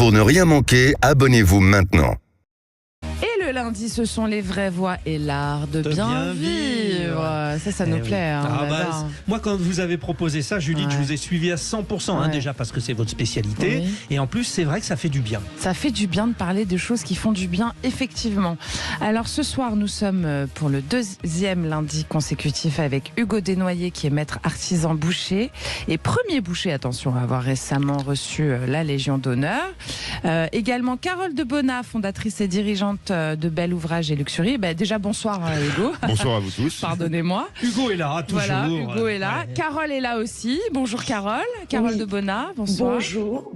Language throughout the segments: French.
Pour ne rien manquer, abonnez-vous maintenant. Et le lundi, ce sont les vraies voix et l'art de bien vivre. Ça nous plaît. Hein, moi, quand vous avez proposé ça, Judith, je vous ai suivi à 100%. Déjà parce que c'est votre spécialité. Oui. Et en plus, c'est vrai que ça fait du bien. Ça fait du bien de parler de choses qui font du bien, effectivement. Alors ce soir, nous sommes pour le deuxième lundi consécutif avec Hugo Desnoyers, qui est maître artisan boucher. Et premier boucher, attention, à avoir récemment reçu la Légion d'honneur. Également Carole de Bonnat, fondatrice et dirigeante de Bel Ouvrage et Luxury. Déjà, bonsoir Hugo. Bonsoir à vous tous. Pardonnez-moi. Hugo est là, toujours. Voilà, Hugo est là. Ouais. Carole est là aussi. Bonjour Carole. Carole de Bonnat, bonsoir. Bonjour,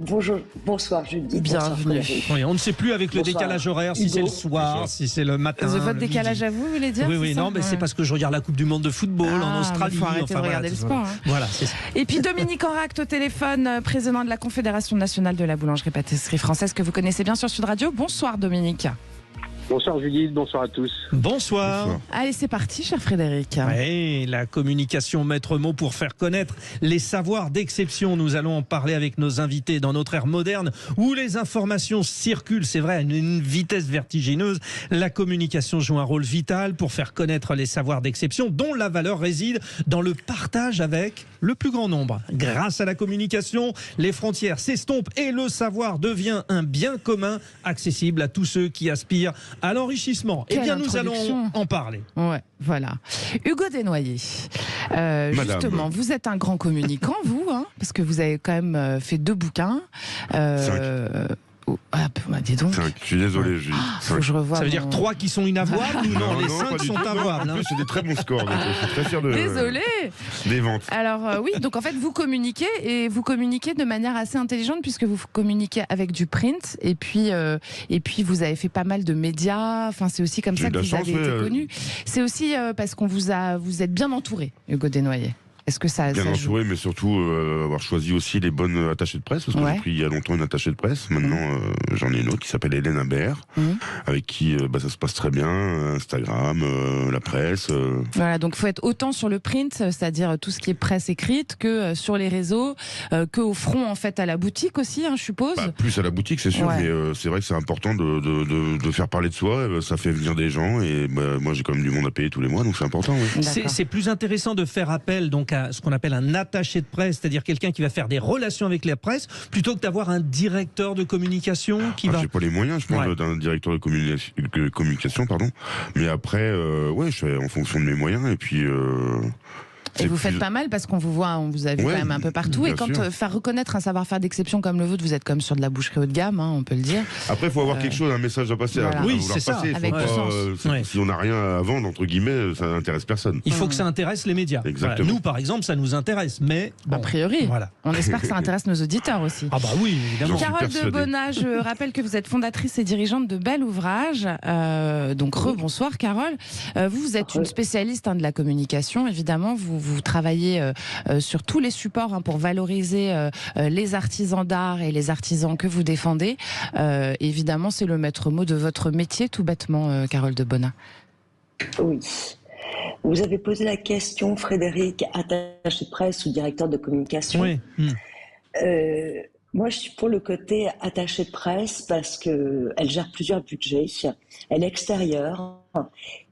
bonsoir Judith. Bienvenue. Oui, on ne sait plus avec le décalage horaire si c'est le soir, si c'est le matin. Votre décalage à vous voulez dire? Oui, non, mais c'est parce que je regarde la Coupe du Monde de football en Australie. Il faut arrêter de regarder le sport. Voilà, c'est ça. Et puis Dominique Enracte au téléphone, président de la Confédération nationale de la boulangerie-pâtisserie française, que vous connaissez bien sur Sud Radio. Bonsoir Dominique. Bonsoir Judith, bonsoir à tous. Bonsoir. Allez, c'est parti, cher Frédéric. Oui, la communication maître mot pour faire connaître les savoirs d'exception. Nous allons en parler avec nos invités dans notre ère moderne où les informations circulent, c'est vrai, à une vitesse vertigineuse. La communication joue un rôle vital pour faire connaître les savoirs d'exception dont la valeur réside dans le partage avec le plus grand nombre. Grâce à la communication, les frontières s'estompent et le savoir devient un bien commun accessible à tous ceux qui aspirent à l'enrichissement. Eh bien, nous allons en parler. Ouais, voilà. Hugo Desnoyers, justement, vous êtes un grand communicant, vous, parce que vous avez quand même fait 2 bouquins. Dis donc. 5. Je suis désolé, faut que je revoie. Ça veut dire 3 qui sont inavouables ou non, les 5 sont avouables. En plus, c'est des très bons scores. Donc je suis très fier des ventes. Alors oui, donc en fait, vous communiquez et vous communiquez de manière assez intelligente puisque vous communiquez avec du print et puis vous avez fait pas mal de médias. Enfin, c'est aussi comme ça que vous avez été connu. C'est aussi parce qu'on vous êtes bien entouré, Hugo Desnoyers. Est-ce que ça bien entouré, mais surtout avoir choisi aussi les bonnes attachées de presse, parce que j'ai pris il y a longtemps une attachée de presse. Maintenant, j'en ai une autre qui s'appelle Hélène Imbert, avec qui ça se passe très bien. Instagram, la presse. Voilà, donc il faut être autant sur le print, c'est-à-dire tout ce qui est presse écrite, que sur les réseaux, que au front en fait à la boutique aussi, je suppose. Plus à la boutique, c'est sûr, mais c'est vrai que c'est important de faire parler de soi. Ça fait venir des gens, et moi j'ai quand même du monde à payer tous les mois, donc c'est important. Oui. C'est plus intéressant de faire appel donc à ce qu'on appelle un attaché de presse, c'est-à-dire quelqu'un qui va faire des relations avec la presse, plutôt que d'avoir un directeur de communication qui va... J'ai pas les moyens, je pense, d'un directeur de communication, pardon. Mais après, je fais en fonction de mes moyens, et puis... Et vous faites pas mal parce qu'on vous voit, on vous a vu quand même un peu partout. Et quand faire reconnaître un savoir-faire d'exception comme le vôtre, vous êtes comme sur de la boucherie haut de gamme, on peut le dire. Après, il faut avoir quelque chose, un message à passer. Voilà. Oui, c'est ça. Avec du sens. Si on n'a rien à vendre, entre guillemets, ça n'intéresse personne. Il faut que ça intéresse les médias. Exactement. Voilà. Nous, par exemple, ça nous intéresse, mais... a priori, on espère que ça intéresse nos auditeurs aussi. Ah bah oui, évidemment. Carole de Bonnat, je rappelle que vous êtes fondatrice et dirigeante de Bel Ouvrage. Donc rebonsoir Carole. Vous êtes une spécialiste de la communication, évidemment. Vous travaillez sur tous les supports pour valoriser les artisans d'art et les artisans que vous défendez. Évidemment, c'est le maître mot de votre métier, tout bêtement, Carole de Bonnat. Oui. Vous avez posé la question, Frédéric, attaché de presse ou directeur de communication. Oui. Moi, je suis pour le côté attaché de presse parce qu'elle gère plusieurs budgets. Elle est extérieure.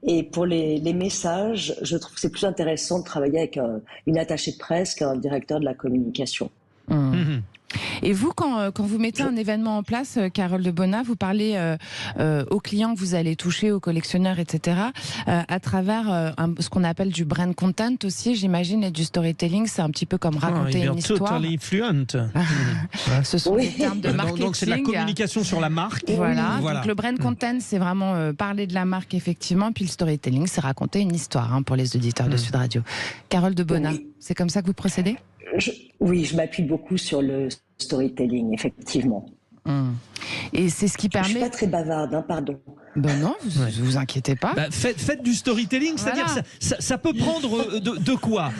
Et pour les messages, je trouve que c'est plus intéressant de travailler avec une attachée de presse qu'un directeur de la communication. Et vous, quand vous mettez un événement en place, Carole de Bonnat, vous parlez aux clients que vous allez toucher, aux collectionneurs, etc., à travers ce qu'on appelle du brand content aussi, j'imagine, et du storytelling. C'est un petit peu comme raconter une histoire. Totally fluent. Ce sont des termes de marketing. Donc c'est de la communication sur la marque. Voilà. Donc le brand content, c'est vraiment parler de la marque, effectivement. Puis le storytelling, c'est raconter une histoire pour les auditeurs de Sud Radio. Carole de Bonnat, c'est comme ça que vous procédez ? Oui, je m'appuie beaucoup sur le storytelling, effectivement. Et c'est ce qui permet... Je suis pas très bavarde, pardon. Ben non, vous inquiétez pas. Faites du storytelling, c'est-à-dire ça peut prendre de quoi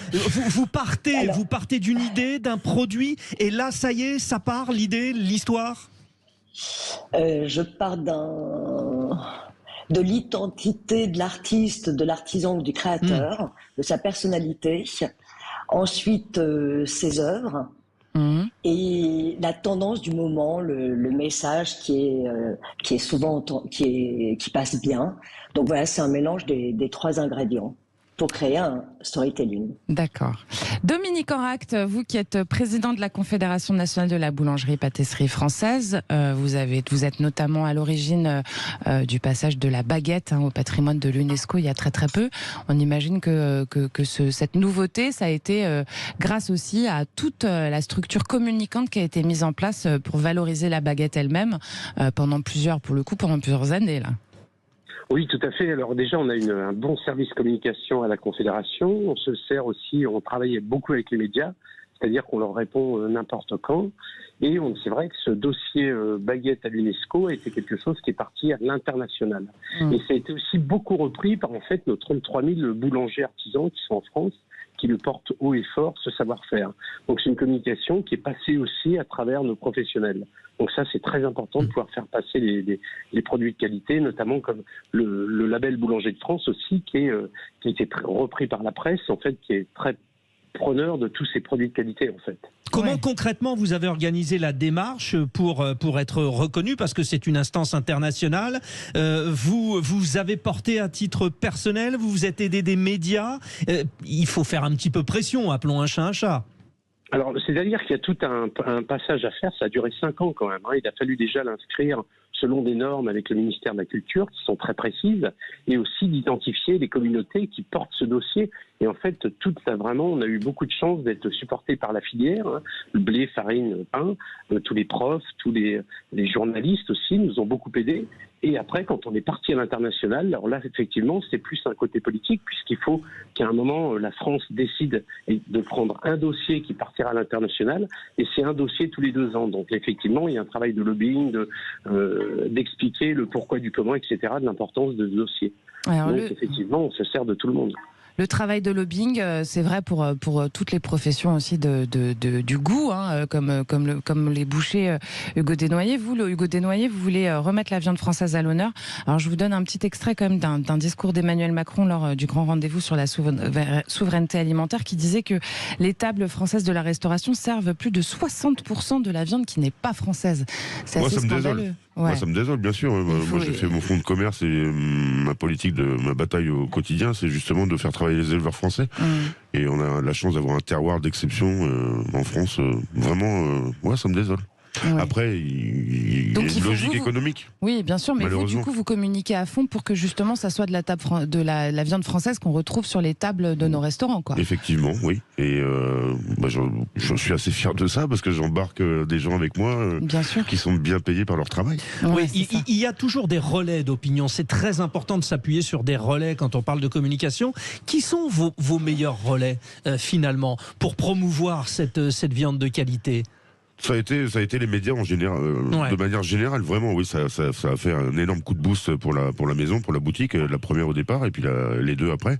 vous partez d'une idée, d'un produit, et là, ça y est, ça part, l'idée, l'histoire. Je pars de l'identité de l'artiste, de l'artisan ou du créateur, de sa personnalité. Ensuite, ses œuvres. et la tendance du moment, le message qui est souvent qui passe bien. Donc voilà, c'est un mélange des trois ingrédients pour créer un storytelling. D'accord. Dominique Enract, vous qui êtes président de la Confédération nationale de la boulangerie-pâtisserie française, vous êtes notamment à l'origine du passage de la baguette au patrimoine de l'UNESCO il y a très très peu. On imagine que cette nouveauté, ça a été grâce aussi à toute la structure communicante qui a été mise en place pour valoriser la baguette elle-même pendant plusieurs années là. Oui, tout à fait. Alors déjà, on a un bon service communication à la Confédération. On se sert aussi, on travaille beaucoup avec les médias, c'est-à-dire qu'on leur répond n'importe quand. Et c'est vrai que ce dossier baguette à l'UNESCO a été quelque chose qui est parti à l'international. Et ça a été aussi beaucoup repris par en fait nos 33 000 boulangers artisans qui sont en France, qui le portent haut et fort, ce savoir-faire. Donc c'est une communication qui est passée aussi à travers nos professionnels. Donc ça, c'est très important de pouvoir faire passer les produits de qualité, notamment comme le label Boulanger de France aussi, qui a été repris par la presse, en fait, qui est très preneur de tous ces produits de qualité, en fait. Comment concrètement vous avez organisé la démarche pour être reconnu, parce que c'est une instance internationale, vous avez porté à titre personnel, vous vous êtes aidé des médias, il faut faire un petit peu pression, appelons un chat un chat. Alors, c'est-à-dire qu'il y a tout un passage à faire, ça a duré 5 ans quand même. Il a fallu déjà l'inscrire selon des normes avec le ministère de la Culture qui sont très précises, et aussi d'identifier les communautés qui portent ce dossier. Et en fait, vraiment, on a eu beaucoup de chance d'être supportés par la filière, le blé, farine, pain, tous les profs, tous les journalistes aussi nous ont beaucoup aidés. Et après, quand on est parti à l'international, alors là, effectivement, c'est plus un côté politique, puisqu'il faut qu'à un moment, la France décide de prendre un dossier qui partira à l'international, et c'est un dossier tous les 2 ans. Donc, effectivement, il y a un travail de lobbying, d'expliquer le pourquoi du comment, etc., de l'importance de ce dossier. Alors donc, effectivement, on se sert de tout le monde. Le travail de lobbying, c'est vrai pour toutes les professions aussi du goût, comme les bouchers. Hugo Desnoyers, Hugo Desnoyers, vous voulez remettre la viande française à l'honneur. Alors je vous donne un petit extrait quand même d'un discours d'Emmanuel Macron lors du grand rendez-vous sur la souveraineté alimentaire, qui disait que les tables françaises de la restauration servent plus de 60% de la viande qui n'est pas française. C'est assez scandaleux. Moi, ça me désole, bien sûr. Moi, j'ai fait mon fonds de commerce et ma politique, ma bataille au quotidien, c'est justement de faire travailler les éleveurs français. Et on a la chance d'avoir un terroir d'exception en France. Vraiment, ça me désole. Ouais. Après, il y a une logique économique. Oui, bien sûr, mais vous, du coup, vous communiquez à fond pour que justement, ça soit de la viande française qu'on retrouve sur les tables de nos restaurants, quoi. Effectivement, oui. Et je suis assez fier de ça parce que j'embarque des gens avec moi qui sont bien payés par leur travail. Ouais, oui, il y a toujours des relais d'opinion. C'est très important de s'appuyer sur des relais quand on parle de communication. Qui sont vos meilleurs relais, finalement, pour promouvoir cette viande de qualité ? Ça a été les médias en général, de manière générale, vraiment, oui, ça a fait un énorme coup de boost pour la maison, pour la boutique, la première au départ, et puis les 2 après.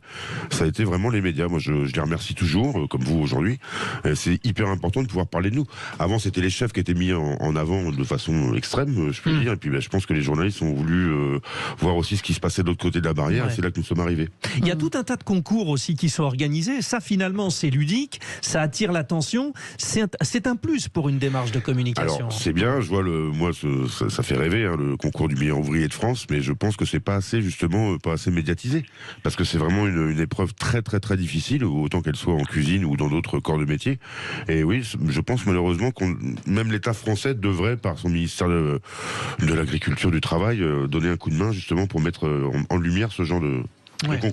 Ça a été vraiment les médias. Moi, je les remercie toujours, comme vous aujourd'hui. C'est hyper important de pouvoir parler de nous. Avant, c'était les chefs qui étaient mis en avant de façon extrême, je peux dire, et puis je pense que les journalistes ont voulu voir aussi ce qui se passait de l'autre côté de la barrière, et c'est là que nous sommes arrivés. Il y a tout un tas de concours aussi qui sont organisés. Ça, finalement, c'est ludique, ça attire l'attention. C'est un plus pour une démarche de communication. Alors c'est bien, je vois ça fait rêver, le concours du meilleur ouvrier de France, mais je pense que c'est pas assez médiatisé, parce que c'est vraiment une épreuve très très très difficile, autant qu'elle soit en cuisine ou dans d'autres corps de métier. Et oui, je pense malheureusement même l'État français devrait, par son ministère de l'Agriculture, du Travail, donner un coup de main justement pour mettre en lumière ce genre de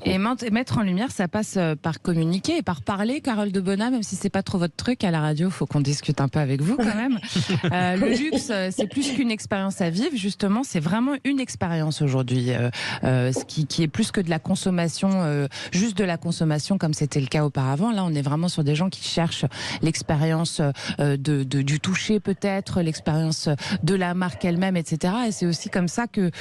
et mettre en lumière, ça passe par communiquer et par parler. Carole de Bonnat, même si c'est pas trop votre truc à la radio, faut qu'on discute un peu avec vous quand même. Le luxe, c'est plus qu'une expérience à vivre, justement, c'est vraiment une expérience aujourd'hui, ce qui est plus que de la consommation, juste de la consommation comme c'était le cas auparavant. Là, on est vraiment sur des gens qui cherchent l'expérience du toucher peut-être, l'expérience de la marque elle-même, etc. Et c'est aussi comme ça que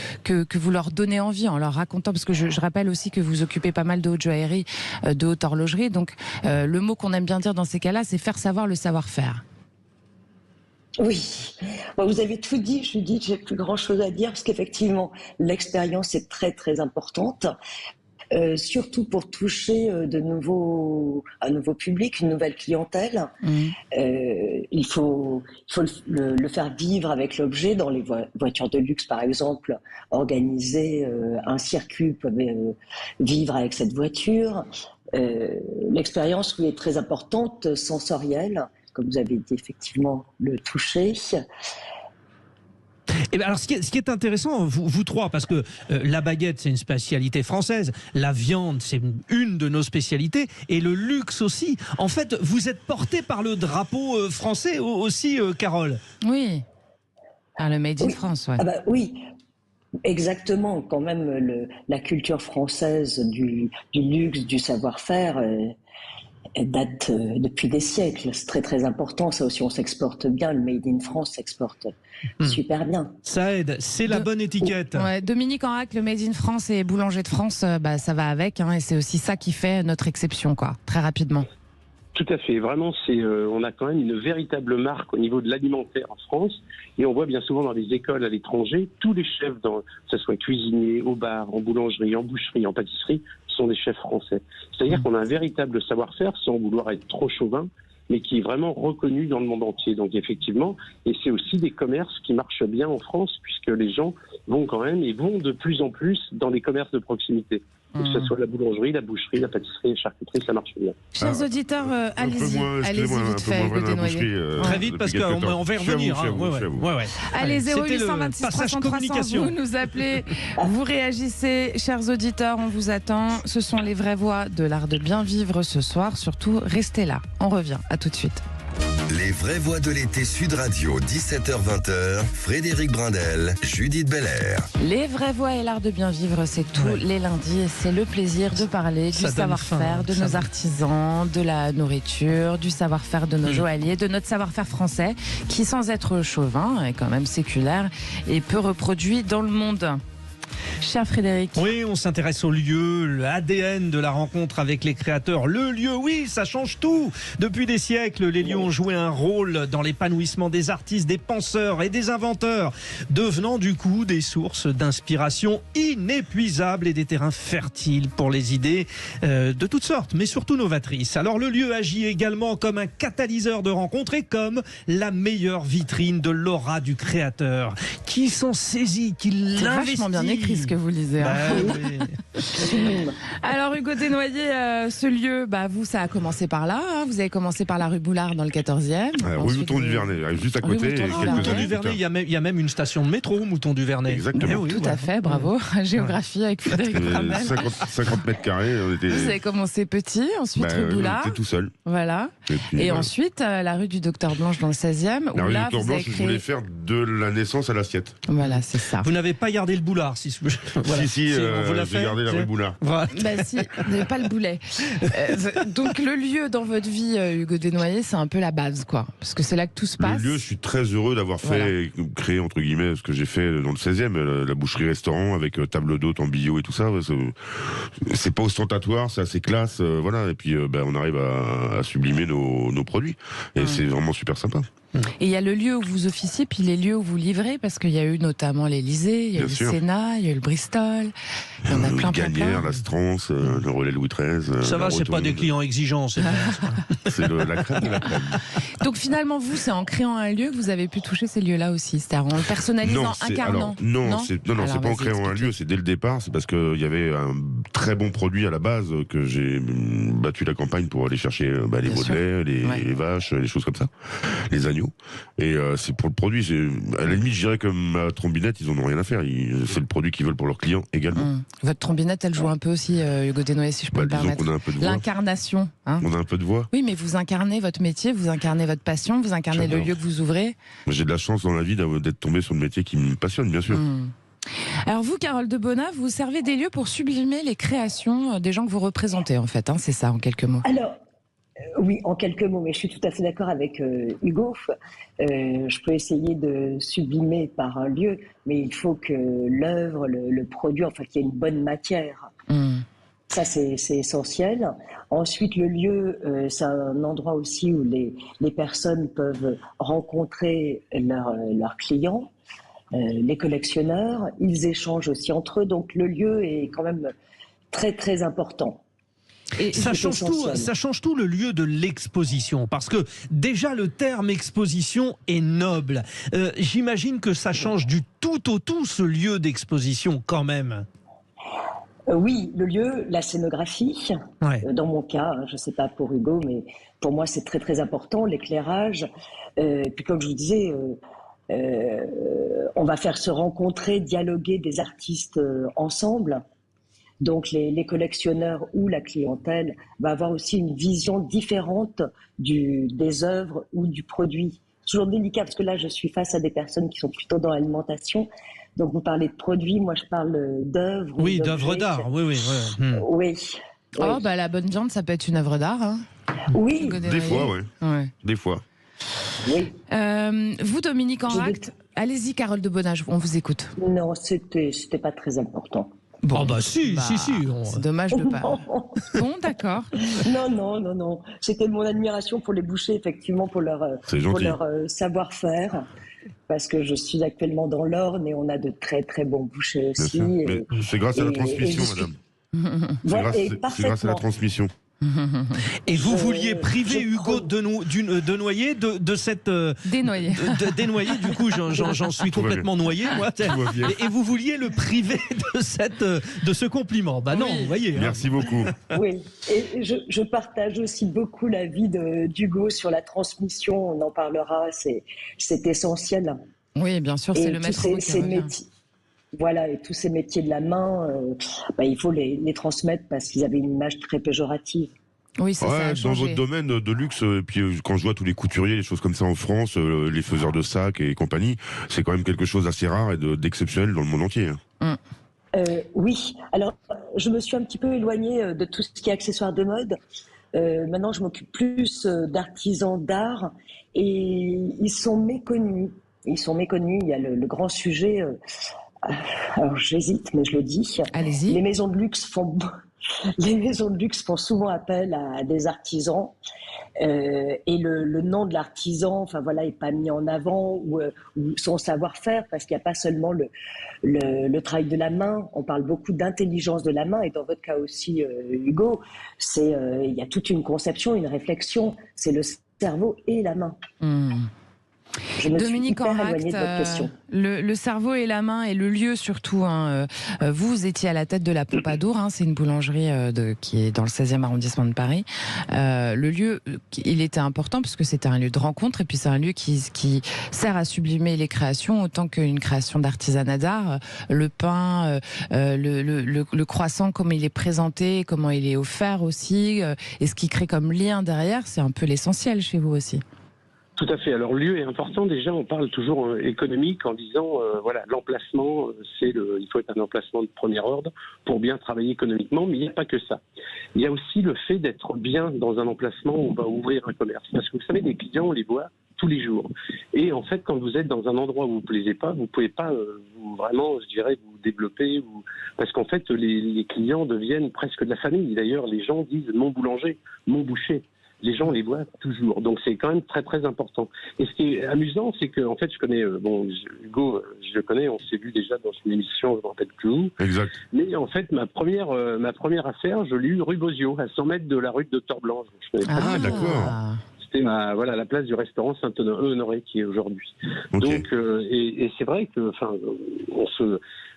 vous leur donnez envie en leur racontant, parce que je rappelle aussi que vous occupez pas mal de haute joaillerie, de haute horlogerie. Donc, le mot qu'on aime bien dire dans ces cas-là, c'est faire savoir le savoir-faire. Oui, vous avez tout dit. Je dis, j'ai plus grand-chose à dire parce qu'effectivement, l'expérience est très très importante. Surtout pour toucher un nouveau public, une nouvelle clientèle. Il faut le faire vivre avec l'objet. Dans les voitures de luxe, par exemple, organiser un circuit, vivre avec cette voiture. L'expérience, oui, est très importante, sensorielle, comme vous avez dit, effectivement, le toucher. Et bien alors, ce qui est intéressant, vous trois, parce que la baguette, c'est une spécialité française, la viande, c'est une de nos spécialités, et le luxe aussi. En fait, vous êtes porté par le drapeau français aussi, Carole. Oui, par le Made in France, ouais. Ah bah, oui. Exactement, quand même, la culture française du luxe, du savoir-faire, elle date depuis des siècles. C'est très très important, ça aussi, on s'exporte bien, le Made in France s'exporte super bien. Ça aide, c'est la bonne étiquette. Ouais, Dominique Enrac, le Made in France et Boulanger de France, ça va avec, hein, et c'est aussi ça qui fait notre exception, quoi, très rapidement. Tout à fait. Vraiment, on a quand même une véritable marque au niveau de l'alimentaire en France. Et on voit bien souvent dans les écoles à l'étranger, tous les chefs, que ce soit cuisiniers, au bar, en boulangerie, en boucherie, en pâtisserie, sont des chefs français. C'est-à-dire qu'on a un véritable savoir-faire, sans vouloir être trop chauvin, mais qui est vraiment reconnu dans le monde entier. Donc effectivement, et c'est aussi des commerces qui marchent bien en France, puisque les gens vont quand même et vont de plus en plus dans les commerces de proximité. Que ce soit la boulangerie, la boucherie, la pâtisserie, la charcuterie, ça marche bien. Chers auditeurs, allez-y vite fait, Hugo Desnoyers. Très vite, parce qu'on va y revenir. Allez, C'était 0826 le passage 300 300, communication. vous nous appelez, vous réagissez. Chers auditeurs, on vous attend. Ce sont les vraies voix de l'art de bien vivre ce soir. Surtout, restez là. On revient. À tout de suite. Les vraies voix de l'été Sud Radio, 17h-20h, Frédéric Brindel, Judith Belair. Les vraies voix et l'art de bien vivre, c'est tous les lundis et c'est le plaisir de parler du savoir-faire de nos artisans, de la nourriture, du savoir-faire de nos joailliers, de notre savoir-faire français qui, sans être chauvin, est quand même séculaire et peu reproduit dans le monde. Cher Frédéric. Oui, on s'intéresse au lieu, l'ADN de la rencontre avec les créateurs. Le lieu, oui, ça change tout. Depuis des siècles, les lieux ont joué un rôle dans l'épanouissement des artistes, des penseurs et des inventeurs, devenant du coup des sources d'inspiration inépuisables et des terrains fertiles pour les idées de toutes sortes, mais surtout novatrices. Alors le lieu agit également comme un catalyseur de rencontres et comme la meilleure vitrine de l'aura du créateur, qui s'en saisit, qui l'investit. C'est vachement bien écrit ce que vous lisez. Hein. Oui. Alors Hugo Desnoyers, ce lieu, vous, ça a commencé par là. Hein. Vous avez commencé par la rue Boulard dans le 14e. Rue Mouton du Vernet, juste à côté. Mouton du Vernet, il y a même une station de métro, Mouton du Vernet. Exactement. Tout à fait, bravo. Géographie avec Frédéric Brindel. 50 mètres carrés. Vous avez commencé petit, ensuite rue Boulard. J'étais tout seul. Voilà. Et ensuite, la rue du Docteur Blanche dans le 16e. La rue du Docteur Blanche, je voulais faire de la naissance à l'assiette. Voilà, c'est ça. Vous n'avez pas gardé le boulard, si voilà. Si, j'ai gardé la rue Boulard. Voilà. Si, vous n'avez pas le boulet. Donc le lieu dans votre vie, Hugo Desnoyers, c'est un peu la base, quoi. Parce que c'est là que tout se passe. Le lieu, je suis très heureux d'avoir créé, entre guillemets, ce que j'ai fait dans le 16e, la boucherie-restaurant avec table d'hôte en bio et tout ça. C'est pas ostentatoire, c'est assez classe, voilà. Et puis, on arrive à sublimer nos produits. Et c'est vraiment super sympa. Et il y a le lieu où vous officiez, puis les lieux où vous livrez, parce qu'il y a eu notamment l'Élysée, il y a eu le Sénat, il y a eu le Bristol, il y en a plein. Gagnère, la Strance, le Relais Louis XIII. Ça va, c'est pas des clients exigeants. C'est la crème de la crème. Donc finalement, vous, c'est en créant un lieu que vous avez pu toucher ces lieux-là aussi, c'est-à-dire en le personnalisant, incarnant. C'est pas en créant un lieu, c'est dès le départ, c'est parce qu'il y avait un très bon produit à la base que j'ai battu la campagne pour aller chercher les Baudelaire, les vaches, les choses comme ça, les agneaux. Et c'est pour le produit, à la limite je dirais que ma trombinette, ils en ont rien à faire, c'est le produit qu'ils veulent pour leurs clients également. Votre trombinette, elle joue un peu aussi, Hugo Desnoyers, si je peux me permettre. On a un peu de voix. L'incarnation. On a un peu de voix. Oui, mais vous incarnez votre métier, vous incarnez votre passion, vous incarnez le lieu que vous ouvrez. J'ai de la chance dans la vie d'être tombé sur le métier qui me passionne, bien sûr. Alors vous, Carole de Bonnat, vous servez des lieux pour sublimer les créations des gens que vous représentez, en fait, c'est ça, en quelques mots. Alors, oui, en quelques mots, mais je suis tout à fait d'accord avec Hugo. Je peux essayer de sublimer par un lieu, mais il faut que l'œuvre, le produit, qu'il y ait une bonne matière. Ça, c'est essentiel. Ensuite, le lieu, c'est un endroit aussi où les personnes peuvent rencontrer leurs clients, les collectionneurs. Ils échangent aussi entre eux. Donc, le lieu est quand même très très important. Et ça change tout le lieu de l'exposition, parce que déjà le terme exposition est noble. J'imagine que ça change du tout au tout ce lieu d'exposition quand même. Oui, le lieu, la scénographie, Ouais. dans mon cas, je ne sais pas pour Hugo, mais pour moi c'est très très important, l'éclairage. Puis comme je vous disais, on va faire se rencontrer, dialoguer des artistes ensemble. Donc les collectionneurs ou la clientèle va avoir aussi une vision différente des œuvres ou du produit. C'est toujours délicat parce que là je suis face à des personnes qui sont plutôt dans l'alimentation. Donc vous parlez de produits, moi je parle d'œuvres. Oui, d'œuvres d'art, oui. Oui. Oh, bah la bonne viande, ça peut être une œuvre d'art. Hein. Oui. Des fois, ouais. Des fois. Oui. Vous, Dominique Enracte, allez-y, Carole de Bonnage, on vous écoute. Non, c'était pas très important. Bon, ah bah si. C'est dommage de pas. Bon, d'accord. Non. C'était mon admiration pour les bouchers, effectivement, pour leur savoir-faire. Parce que je suis actuellement dans l'Orne et on a de très très bons bouchers aussi. C'est grâce à la transmission, madame. C'est grâce à la transmission. Et vous vouliez priver Hugo Desnoyers de cette... Dénoyé. Dénoyé, du coup j'en suis complètement noyé, moi. Et vous vouliez le priver de ce compliment. Bah non, vous voyez. Merci beaucoup. Oui, et je partage aussi beaucoup l'avis d'Hugo sur la transmission, on en parlera, c'est essentiel. Oui, bien sûr, c'est le maître mot qui revient. Voilà, et tous ces métiers de la main, il faut les transmettre parce qu'ils avaient une image très péjorative. Oui, ça a changé. Dans votre domaine de luxe, et puis quand je vois tous les couturiers, les choses comme ça en France, les faiseurs de sacs et compagnie, c'est quand même quelque chose d'assez rare et d'exceptionnel dans le monde entier. Oui, alors je me suis un petit peu éloignée de tout ce qui est accessoires de mode. Maintenant, je m'occupe plus d'artisans d'art et ils sont méconnus. Il y a le grand sujet... alors j'hésite, mais je le dis. Allez-y. Les maisons de luxe font souvent appel à des artisans et le nom de l'artisan, est pas mis en avant ou son savoir-faire parce qu'il n'y a pas seulement le travail de la main. On parle beaucoup d'intelligence de la main et dans votre cas aussi, Hugo, il y a toute une conception, une réflexion. C'est le cerveau et la main. Dominique Enracte, le cerveau et la main et le lieu surtout. Vous étiez à la tête de la Pompadour, c'est une boulangerie qui est dans le 16e arrondissement de Paris. Le lieu, il était important parce que c'était un lieu de rencontre et puis c'est un lieu qui sert à sublimer les créations autant qu'une création d'artisanat d'art. Le pain, le croissant, comment il est présenté, comment il est offert aussi, et ce qui crée comme lien derrière, c'est un peu l'essentiel chez vous aussi. Tout à fait. Alors, le lieu est important. Déjà, on parle toujours économique en disant, l'emplacement, il faut être un emplacement de premier ordre pour bien travailler économiquement, mais il n'y a pas que ça. Il y a aussi le fait d'être bien dans un emplacement où on va ouvrir un commerce. Parce que vous savez, les clients, on les voit tous les jours. Et en fait, quand vous êtes dans un endroit où vous ne plaisez pas, vous ne pouvez pas vraiment, je dirais, vous développer. Parce qu'en fait, les clients deviennent presque de la famille. D'ailleurs, les gens disent mon boulanger, mon boucher. Les gens les voient toujours. Donc, c'est quand même très, très important. Et ce qui est amusant, c'est que, en fait, je connais, Hugo, je le connais, on s'est vu déjà dans une émission, je ne me rappelle plus où. Exact. Mais en fait, ma première affaire, je l'ai eue rue Bozio, à 100 mètres de la rue de Docteur-Blanche. D'accord. C'était la place du restaurant Saint-Honoré qui est aujourd'hui. Okay. Donc, et c'est vrai que,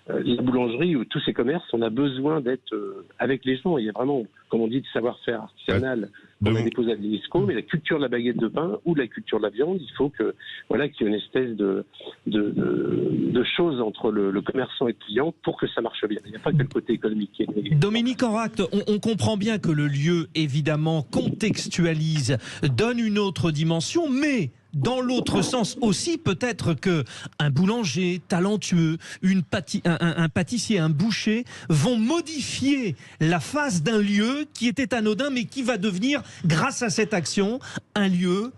la boulangerie ou tous ces commerces, on a besoin d'être avec les gens. Il y a vraiment, comme on dit, de savoir-faire artisanal. On a déposé à l'UNESCO, mais la culture de la baguette de pain ou de la culture de la viande, il faut qu'il y ait une espèce de chose entre le commerçant et le client pour que ça marche bien. Il n'y a pas que le côté économique. Dominique Enracte, on comprend bien que le lieu, évidemment, contextualise, donne une autre dimension, mais... Dans l'autre sens aussi, peut-être que un boulanger talentueux, un pâtissier, un boucher vont modifier la face d'un lieu qui était anodin, mais qui va devenir, grâce à cette action, un lieu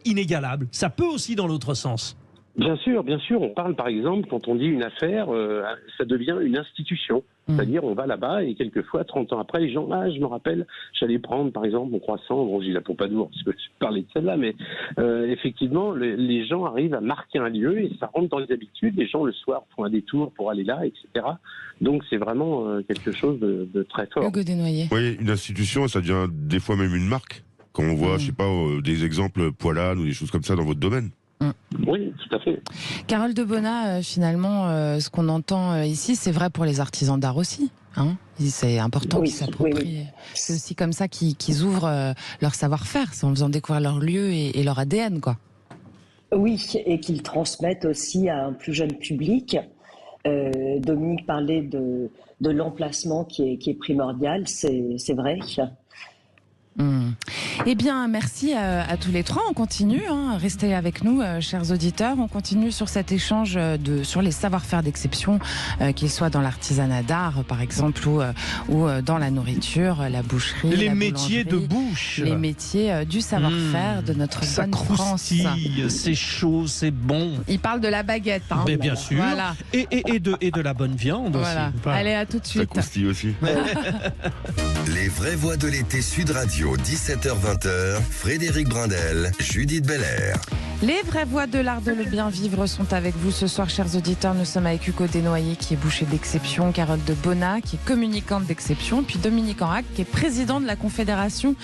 inégalable. Ça peut aussi dans l'autre sens. Bien sûr. On parle, par exemple, quand on dit une affaire, ça devient une institution. C'est-à-dire, on va là-bas et quelquefois, 30 ans après, les gens, je me rappelle, j'allais prendre, par exemple, mon croissant. Bon, j'ai la Pompadour, parce que je parlais de celle-là, mais effectivement, les gens arrivent à marquer un lieu et ça rentre dans les habitudes. Les gens, le soir, font un détour pour aller là, etc. Donc, c'est vraiment quelque chose de très fort. Hugo Desnoyers. Oui, une institution, ça devient des fois même une marque. Quand on voit, je sais pas, des exemples Poilane ou des choses comme ça dans votre domaine. Oui, tout à fait. Carole de Bonnat, finalement, ce qu'on entend ici, c'est vrai pour les artisans d'art aussi. Hein, c'est important qu'ils s'approprient. Oui. C'est aussi comme ça qu'ils ouvrent leur savoir-faire, c'est en faisant découvrir leur lieu et leur ADN, quoi. Oui, et qu'ils transmettent aussi à un plus jeune public. Dominique parlait de l'emplacement qui est primordial, c'est vrai. Eh bien, merci à tous les trois. On continue, restez avec nous, chers auditeurs. On continue sur cet échange sur les savoir-faire d'exception, qu'ils soient dans l'artisanat d'art, par exemple, ou dans la nourriture, la boucherie, les métiers de bouche, les métiers du savoir-faire de notre bonne France. C'est chaud, c'est bon. Il parle de la baguette, mais bien sûr. Voilà. Et de la bonne viande voilà. aussi. Allez, à tout de suite. Ça croustille aussi. Les vraies voix de l'été Sud Radio, 17h-20h, Frédéric Brindel, Judith Belair. Les vraies voix de l'art de le bien vivre sont avec vous ce soir, chers auditeurs. Nous sommes avec Hugo Desnoyers, qui est boucher d'exception, Carole de Bonnat, qui est communicante d'exception, puis Dominique Enrac, qui est président de la Confédération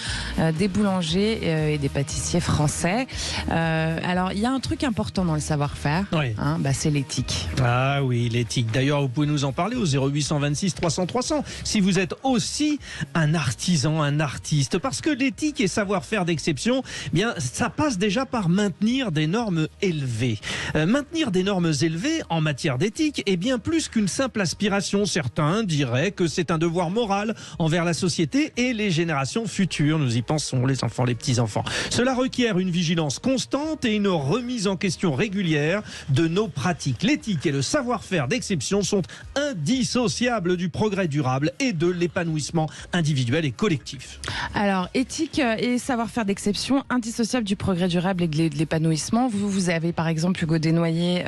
des boulangers et des pâtissiers français. Alors, il y a un truc important dans le savoir-faire, oui. C'est l'éthique. Ah oui, l'éthique. D'ailleurs, vous pouvez nous en parler au 0826 300 300 si vous êtes aussi un artisan, un artiste. Parce que l'éthique et savoir-faire d'exception, bien, ça passe déjà par maintenir des normes élevées. Maintenir des normes élevées en matière d'éthique est bien plus qu'une simple aspiration. Certains diraient que c'est un devoir moral envers la société et les générations futures. Nous y pensons, les enfants, les petits-enfants. Cela requiert une vigilance constante et une remise en question régulière de nos pratiques. L'éthique et le savoir-faire d'exception sont indissociables du progrès durable et de l'épanouissement individuel et collectif. Alors, éthique et savoir-faire d'exception, indissociables du progrès durable et de l'épanouissement. Vous avez par exemple, Hugo Desnoyers,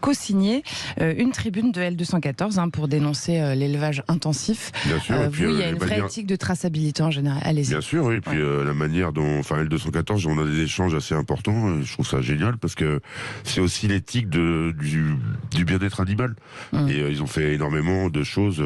co-signé une tribune de L214 pour dénoncer l'élevage intensif. Bien sûr. Il y a une vraie éthique de traçabilité en général. Allez-y. Bien sûr, oui. Et puis la manière dont, L214, on a des échanges assez importants. Je trouve ça génial parce que c'est aussi l'éthique du bien-être animal. Et ils ont fait énormément de choses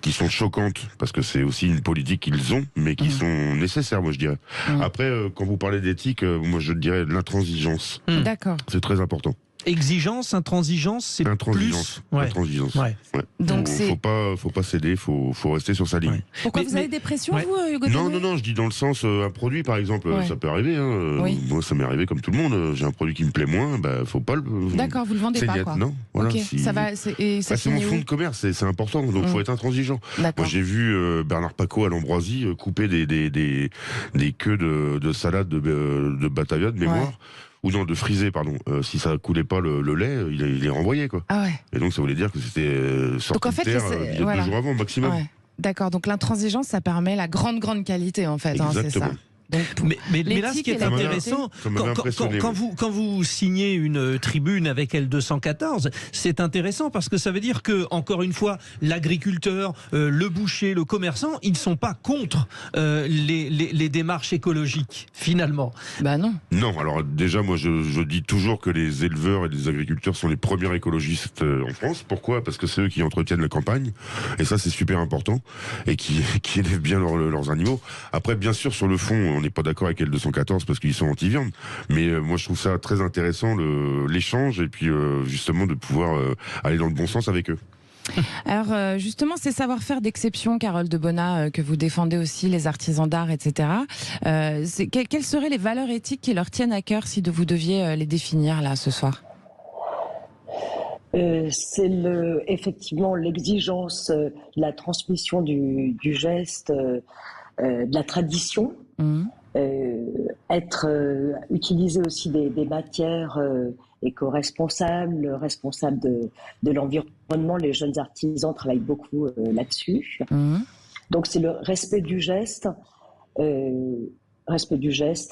qui sont choquantes parce que c'est aussi une politique qu'ils ont, mais qui sont nécessaires, moi je dirais. Après, quand vous parlez d'éthique, moi je dirais de l'intransigeance. D'accord. C'est très important. Exigence, intransigence, c'est intransigence. plus... Intransigence. Ouais. Ouais. Donc faut pas céder, faut rester sur sa ligne. Ouais. Pourquoi vous avez des pressions, vous, Hugo Desnoyers ? Non, je dis dans le sens, un produit par exemple, ça peut arriver. Oui. Moi, ça m'est arrivé comme tout le monde. J'ai un produit qui me plaît moins, faut pas le... D'accord, vous le vendez pas, net, quoi. Non, voilà. Okay. Ça va, c'est mon fonds de commerce, c'est important, donc faut être intransigeant. D'accord. Moi, j'ai vu Bernard Pacot à l'Ambroisie couper des queues de salade de Batavia de mémoire. Ouais. Ou non, de friser, pardon. Si ça coulait pas le lait, il est renvoyé, quoi. Ah ouais. Et donc, ça voulait dire que c'était sorti de terre 2 jours avant, maximum. Ouais. D'accord, donc l'intransigeance, ça permet la grande qualité, en fait. Exactement. C'est ça. Donc, mais là, ce qui est intéressant, quand vous signez une tribune avec L214, c'est intéressant parce que ça veut dire que, encore une fois, l'agriculteur, le boucher, le commerçant, ils ne sont pas contre les démarches écologiques, finalement. Bah non. Non, alors déjà, moi, je dis toujours que les éleveurs et les agriculteurs sont les premiers écologistes en France. Pourquoi ? Parce que c'est eux qui entretiennent la campagne, et ça, c'est super important, et qui élèvent bien leurs animaux. Après, bien sûr, sur le fond, on n'est pas d'accord avec L214 parce qu'ils sont anti-viande, mais moi je trouve ça très intéressant l'échange et puis justement de pouvoir aller dans le bon sens avec eux. Alors justement, ces savoir-faire d'exception, Carole de Bonnat, que vous défendez aussi, les artisans d'art, etc. Quelles seraient les valeurs éthiques qui leur tiennent à cœur si vous deviez les définir là ce soir ? C'est effectivement l'exigence, la transmission du geste, de la tradition. Utiliser aussi des matières éco-responsables, responsables de l'environnement. Les jeunes artisans travaillent beaucoup là-dessus. Donc c'est le respect du geste et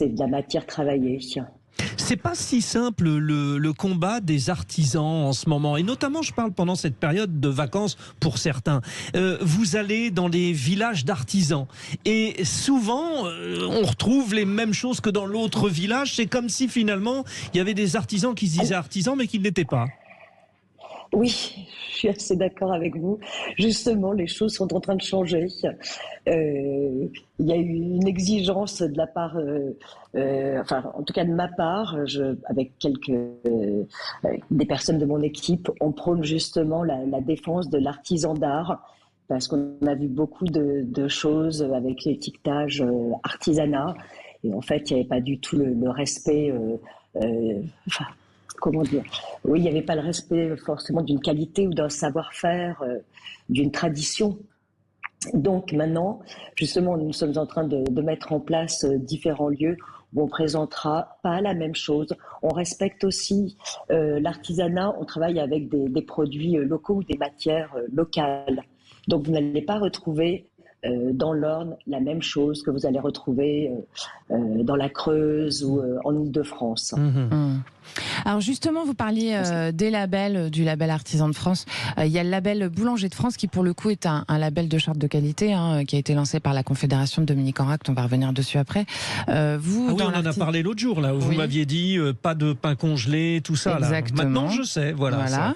de la matière travaillée. C'est pas si simple le combat des artisans en ce moment, et notamment je parle pendant cette période de vacances pour certains. Vous allez dans les villages d'artisans et souvent on retrouve les mêmes choses que dans l'autre village. C'est comme si finalement il y avait des artisans qui se disaient artisans mais qui ne l'étaient pas. Oui, je suis assez d'accord avec vous. Justement, les choses sont en train de changer. Il y a eu une exigence de la part, enfin, en tout cas de ma part, avec des personnes de mon équipe, on prône justement la défense de l'artisan d'art, parce qu'on a vu beaucoup de choses avec l'étiquetage artisanat, et en fait, il n'y avait pas du tout le respect. Enfin, comment dire ? Oui, il n'y avait pas le respect forcément d'une qualité ou d'un savoir-faire, d'une tradition. Donc maintenant, justement, nous sommes en train de mettre en place différents lieux où on présentera pas la même chose. On respecte aussi l'artisanat, on travaille avec des produits locaux ou des matières locales. Donc vous n'allez pas retrouver dans l'Orne la même chose que vous allez retrouver dans la Creuse ou en Île-de-France. Alors justement, vous parliez des labels, du label Artisan de France. Il y a le label Boulanger de France qui pour le coup est un label de charte de qualité qui a été lancé par la Confédération de Dominique Enracte. On va revenir dessus après. On en a parlé l'autre jour là où vous m'aviez dit pas de pain congelé, tout ça. Exactement. Là. Maintenant je sais. Voilà.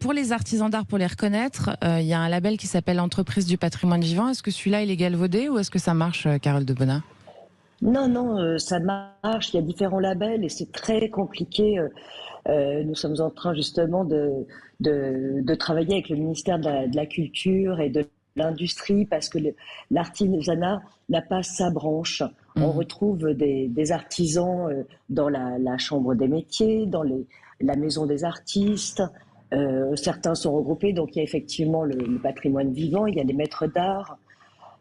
Pour les artisans d'art, pour les reconnaître, il y a un label qui s'appelle Entreprise du patrimoine vivant. Est-ce que celui-là il est galvaudé ou est-ce que ça marche, Carole Debona ? Non, ça marche. Il y a différents labels et c'est très compliqué. Nous sommes en train justement de travailler avec le ministère de la Culture et de l'Industrie parce que l'artisanat n'a pas sa branche. On retrouve des artisans dans la Chambre des métiers, dans la Maison des artistes. Certains sont regroupés, donc il y a effectivement le patrimoine vivant, il y a les maîtres d'art.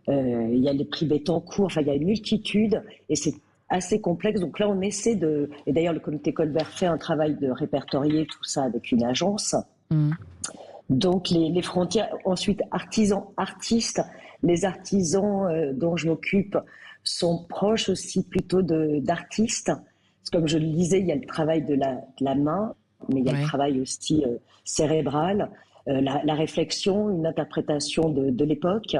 Il y a les prix Bettencourt, enfin il y a une multitude et c'est assez complexe. Donc là on essaie et d'ailleurs le comité Colbert fait un travail de répertorier tout ça avec une agence. Donc les frontières, ensuite artisans, artistes, les artisans dont je m'occupe sont proches aussi plutôt d'artistes. Comme je le disais, il y a le travail de la main, mais il y a le travail aussi cérébral. La réflexion, une interprétation de l'époque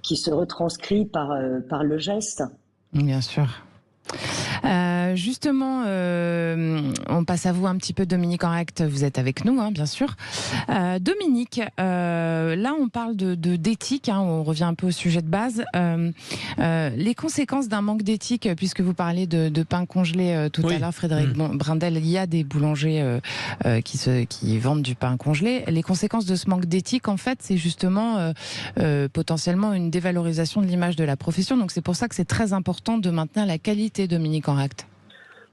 qui se retranscrit par le geste. Bien sûr. Justement, on passe à vous un petit peu, Dominique Enracte, vous êtes avec nous, bien sûr. Dominique, là on parle d'éthique, on revient un peu au sujet de base. Les conséquences d'un manque d'éthique, puisque vous parlez de pain congelé tout à l'heure, Frédéric Brindel, il y a des boulangers qui vendent du pain congelé. Les conséquences de ce manque d'éthique, en fait, c'est justement potentiellement une dévalorisation de l'image de la profession. Donc c'est pour ça que c'est très important de maintenir la qualité, Dominique Enracte.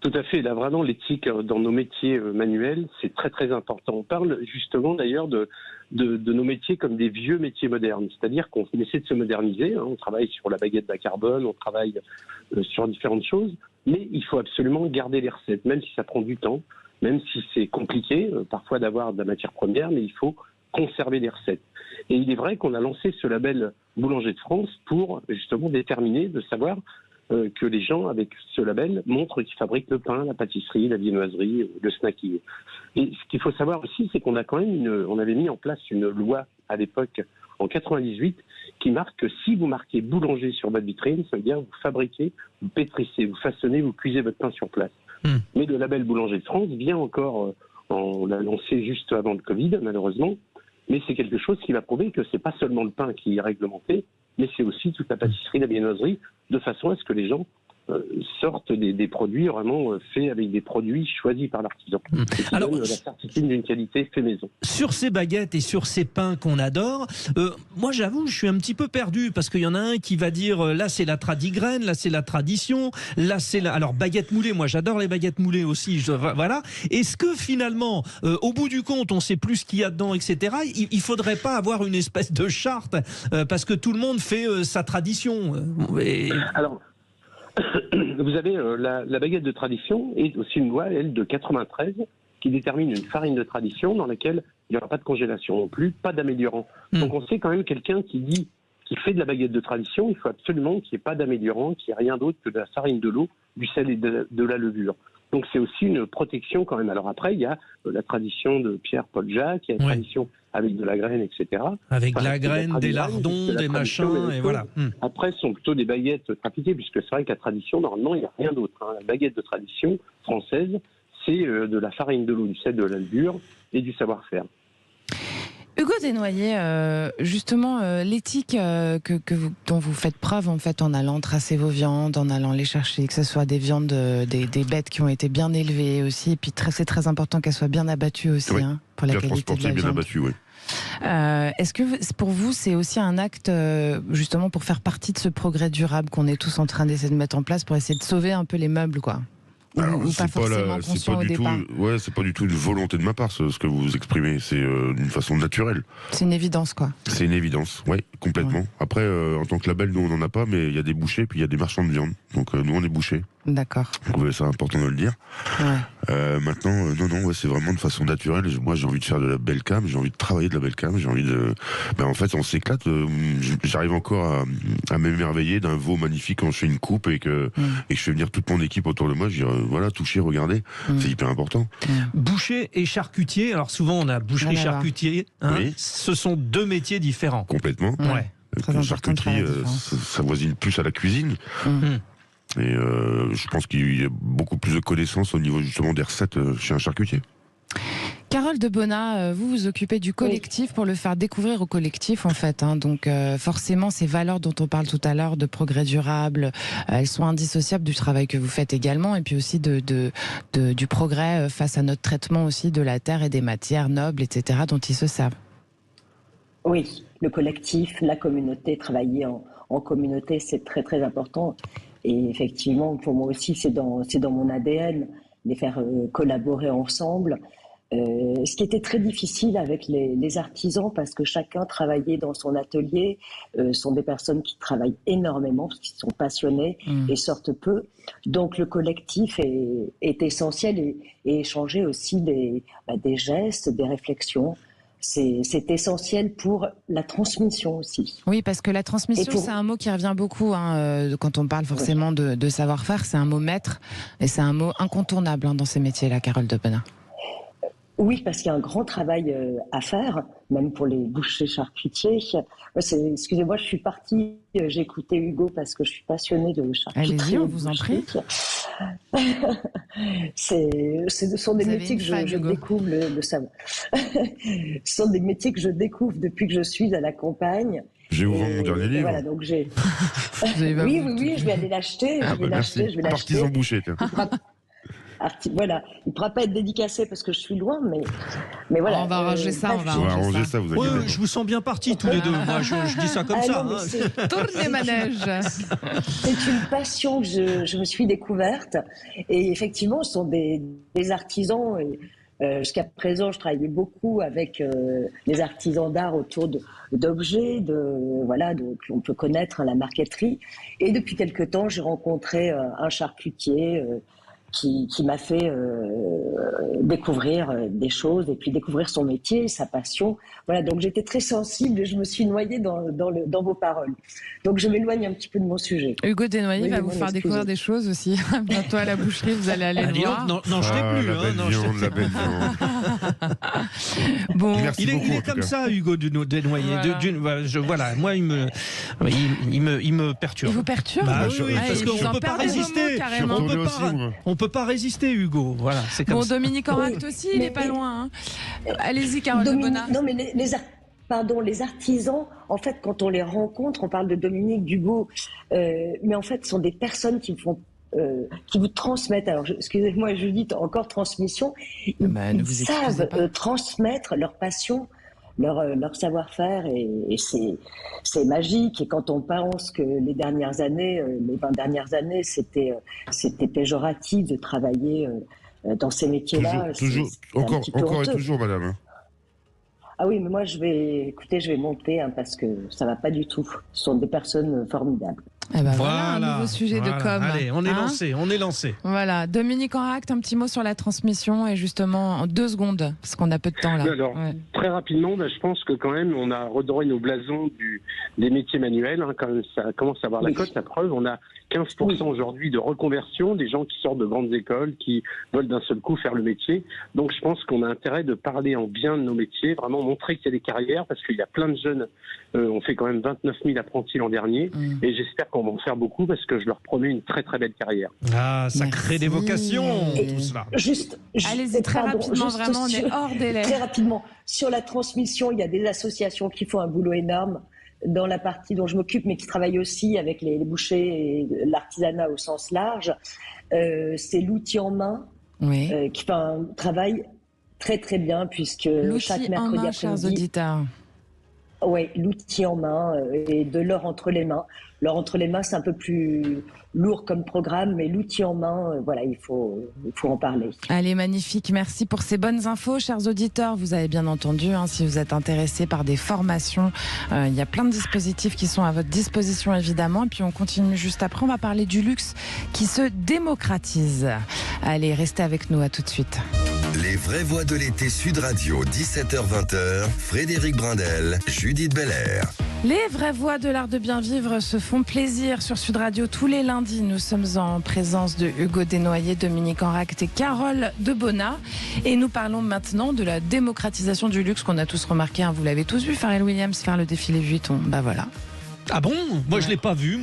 Tout à fait. Là, vraiment, l'éthique dans nos métiers manuels, c'est très, très important. On parle justement, d'ailleurs, de nos métiers comme des vieux métiers modernes. C'est-à-dire qu'on essaie de se moderniser. On travaille sur la baguette bas carbone, on travaille sur différentes choses. Mais il faut absolument garder les recettes, même si ça prend du temps, même si c'est compliqué, parfois, d'avoir de la matière première, mais il faut conserver les recettes. Et il est vrai qu'on a lancé ce label Boulanger de France pour, justement, déterminer, de savoir que les gens, avec ce label, montrent qu'ils fabriquent le pain, la pâtisserie, la viennoiserie, le snacking. Et ce qu'il faut savoir aussi, c'est qu'on a quand même on avait mis en place une loi à l'époque, en 98, qui marque que si vous marquez boulanger sur votre vitrine, ça veut dire vous fabriquez, vous pétrissez, vous façonnez, vous cuisez votre pain sur place. Mais le label Boulanger de France vient encore, on l'a lancé juste avant le Covid, malheureusement, mais c'est quelque chose qui va prouver que c'est pas seulement le pain qui est réglementé, mais c'est aussi toute la pâtisserie, la viennoiserie, de façon à ce que les gens sortent des produits vraiment faits avec des produits choisis par l'artisan. Alors, la certitude d'une qualité fait maison. Sur ces baguettes et sur ces pains qu'on adore, moi j'avoue, je suis un petit peu perdu parce qu'il y en a un qui va dire là c'est la tradigraine, là c'est la tradition, là c'est la... Alors baguette moulée, moi j'adore les baguettes moulées aussi, voilà. Est-ce que finalement, au bout du compte, on sait plus ce qu'il y a dedans, etc. Il faudrait pas avoir une espèce de charte parce que tout le monde fait sa tradition. Alors, vous avez la baguette de tradition et aussi une loi, elle, de 93, qui détermine une farine de tradition dans laquelle il n'y aura pas de congélation non plus, pas d'améliorant. Donc on sait quand même quelqu'un qui fait de la baguette de tradition, il faut absolument qu'il n'y ait pas d'améliorant, qu'il n'y ait rien d'autre que de la farine, de l'eau, du sel et de la levure. Donc c'est aussi une protection quand même. Alors après, il y a la tradition de Pierre-Paul Jacques, il y a la tradition avec de la graine, etc. Avec de la graine, des lardons, des machins, et voilà. Après, ce sont plutôt des baguettes trafiquées, puisque c'est vrai que la tradition, normalement, il n'y a rien d'autre. La baguette de tradition française, c'est de la farine de l'eau, du sel, de la levure et du savoir-faire. Hugo Desnoyers, justement, l'éthique dont vous faites preuve en fait en allant tracer vos viandes, en allant les chercher, que ce soit des viandes, des bêtes qui ont été bien élevées aussi, et puis c'est très important qu'elles soient bien abattues aussi, pour la qualité de la viande. Bien abattues, oui. Est-ce que pour vous, c'est aussi un acte justement pour faire partie de ce progrès durable qu'on est tous en train d'essayer de mettre en place pour essayer de sauver un peu les meubles, quoi? Alors, ou pas forcément conscient au départ. C'est pas du tout une volonté de ma part, ce que vous exprimez. C'est d'une façon naturelle. C'est une évidence, quoi. C'est une évidence, oui, complètement. Ouais. Après, en tant que label, nous, on n'en a pas, mais il y a des bouchers, puis il y a des marchands de viande. Donc, nous, on est bouchers. D'accord. Donc, c'est important de le dire. Ouais. Maintenant, non, c'est vraiment de façon naturelle. Moi, j'ai envie de faire de la belle cam, j'ai envie de travailler de la belle cam, j'ai envie de... en fait, on s'éclate. J'arrive encore à m'émerveiller d'un veau magnifique quand je fais une coupe et que je fais venir toute mon équipe autour de moi. Je dis, voilà, toucher, regardez, c'est hyper important. Boucher et charcutier, alors souvent on a boucherie charcutier, oui. Ce sont deux métiers différents. Complètement. Ouais. La charcuterie, ça voisine plus à la cuisine. Et je pense qu'il y a beaucoup plus de connaissances au niveau justement des recettes chez un charcutier. Carole de Bonnat, vous vous occupez du collectif pour le faire découvrir au collectif en fait. Donc forcément ces valeurs dont on parle tout à l'heure de progrès durable, elles sont indissociables du travail que vous faites également et puis aussi du progrès face à notre traitement aussi de la terre et des matières nobles, etc. dont ils se servent. Oui, le collectif, la communauté, travailler en communauté, c'est très très important. Et effectivement, pour moi aussi, c'est dans mon ADN, les faire collaborer ensemble. Ce qui était très difficile avec les artisans, parce que chacun travaillait dans son atelier, sont des personnes qui travaillent énormément, parce qu'ils sont passionnés et sortent peu. Donc le collectif est essentiel et échanger aussi des gestes, des réflexions. C'est essentiel pour la transmission aussi. Oui, parce que la transmission, c'est un mot qui revient beaucoup quand on parle forcément de savoir-faire. C'est un mot maître et c'est un mot incontournable dans ces métiers-là, Carole de Bonnat. Oui, parce qu'il y a un grand travail à faire, même pour les bouchers charcutiers. Excusez-moi, je suis partie, j'ai écouté Hugo parce que je suis passionnée de charcuterie. Allez-y, on vous en prie. Ce sont des métiers que je découvre, le savoir. Ce sont des métiers que je découvre depuis que je suis à la campagne. J'ai ouvert mon dernier livre. Voilà, donc j'ai... oui, je vais aller l'acheter. Je vais l'acheter. Artisan boucher, tiens. Voilà, il ne pourra pas être dédicacé parce que je suis loin, mais voilà. On va arranger ça, on va arranger ça. Vous inquiétez pas. Je vous sens bien partis tous les deux. Moi, je dis ça comme ça. Non, Tourne les manèges. C'est une passion que je me suis découverte. Et effectivement, ce sont des artisans. Jusqu'à présent, je travaillais beaucoup avec les artisans d'art autour d'objets, qu'on peut connaître à la marqueterie. Et depuis quelque temps, j'ai rencontré un charcutier qui m'a fait découvrir des choses et puis découvrir son métier, sa passion. Voilà, donc j'étais très sensible et je me suis noyée dans vos paroles. Donc je m'éloigne un petit peu de mon sujet. Hugo Desnoyers va vous faire découvrir des choses aussi. Bientôt à la boucherie, vous allez aller le voir. Non, je l'ai plus. La belle viande. Bon, il est comme ça, Hugo Desnoyers. Voilà, moi, il me perturbe. Il vous perturbe? Oui, parce qu'on ne peut pas résister. On peut pas résister, Hugo. Voilà, c'est comme ça. Dominique Enracte aussi, il n'est pas loin. Allez-y, Carole de Bonnat. Non, mais les artisans, en fait, quand on les rencontre, on parle de Dominique, d'Hugo, mais en fait, ce sont des personnes qui vous transmettent. Alors, excusez-moi, Judith, encore transmission. Ils savent transmettre leur passion, leur savoir-faire, et c'est magique. Et quand on pense que les 20 dernières années, c'était péjoratif de travailler dans ces métiers-là. Encore et toujours, madame. Ah oui, mais moi, je vais monter parce que ça va pas du tout. Ce sont des personnes formidables. Voilà un nouveau sujet de com. Allez, on est lancé. Voilà, Dominique Enracte, un petit mot sur la transmission et justement en 2 secondes, parce qu'on a peu de temps là. Alors, très rapidement, je pense que quand même, on a redoré nos blasons des métiers manuels. Quand même, ça commence à avoir la cote. La preuve, on a 15% aujourd'hui de reconversion, des gens qui sortent de grandes écoles, qui veulent d'un seul coup faire le métier. Donc je pense qu'on a intérêt de parler en bien de nos métiers, vraiment montrer qu'il y a des carrières, parce qu'il y a plein de jeunes, on fait quand même 29 000 apprentis l'an dernier, et j'espère qu'on va en faire beaucoup, parce que je leur promets une très très belle carrière. Ah, ça crée des vocations, tout cela. Allez-y, très rapidement, vraiment, on est hors délai. Très rapidement, sur la transmission, il y a des associations qui font un boulot énorme dans la partie dont je m'occupe, mais qui travaillent aussi avec les bouchers et l'artisanat au sens large. C'est l'outil en main qui fait un travail très très bien, puisque chaque mercredi après-midi... chers auditeurs. Oui, l'outil en main et de l'or entre les mains. L'or entre les mains, c'est un peu plus lourd comme programme, mais l'outil en main, voilà, il faut en parler. Allez, magnifique. Merci pour ces bonnes infos, chers auditeurs. Vous avez bien entendu, si vous êtes intéressés par des formations, il y a plein de dispositifs qui sont à votre disposition, évidemment. Et puis on continue juste après. On va parler du luxe qui se démocratise. Allez, restez avec nous. À tout de suite. Les vraies voix de l'été Sud Radio, 17h-20h, Frédéric Brindel, Judith Belair. Les vraies voix de l'art de bien vivre se font plaisir sur Sud Radio tous les lundis. Nous sommes en présence de Hugo Desnoyers, Dominique Enract et Carole Debona. Et nous parlons maintenant de la démocratisation du luxe qu'on a tous remarqué. Vous l'avez tous vu, Pharrell Williams faire le défilé Vuitton. Bah voilà. Ah bon ? Moi, je l'ai pas vu.